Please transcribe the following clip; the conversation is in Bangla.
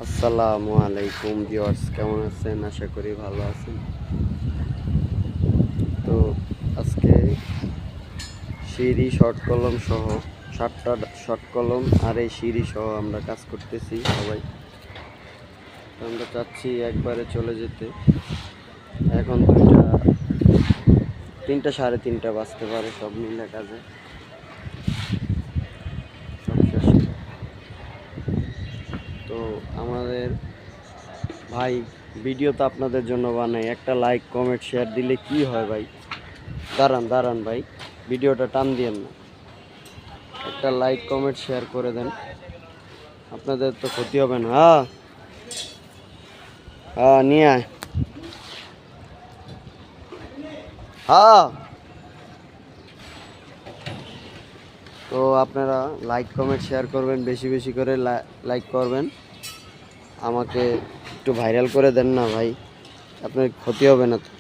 আসসালামু আলাইকুম ভিউয়ার্স, কেমন আছেন? আশা করি ভালো আছেন। তো আজকে সিঁড়ি শর্ট কলম সহ 7টা শর্ট কলম আর এই সিঁড়ি সহ আমরা কাজ করতেছি সবাই। তো আমরা চাচ্ছি একবারে চলে যেতে। এখন 3টা 3:30 বাজতে পারে সব মিলে কাজে সব শেষ। তো আমাদের ভাই ভিডিও তো আপনাদের জন্য বানাই, একটা লাইক কমেন্ট শেয়ার দিলে কি হয় ভাই? দাঁড়ান ভাই, ভিডিওটা টান দিয়েন না, একটা লাইক কমেন্ট শেয়ার করে দেন, আপনাদের তো ক্ষতি হবে না। হ্যাঁ হ্যাঁ নিয়ে আয়। হ্যাঁ, তো আপনারা লাইক কমেন্ট শেয়ার করবেন, বেশি বেশি করে লাইক করবেন, আমাকে একটু ভাইরাল করে দেন না ভাই, আপনার ক্ষতি হবে না তো।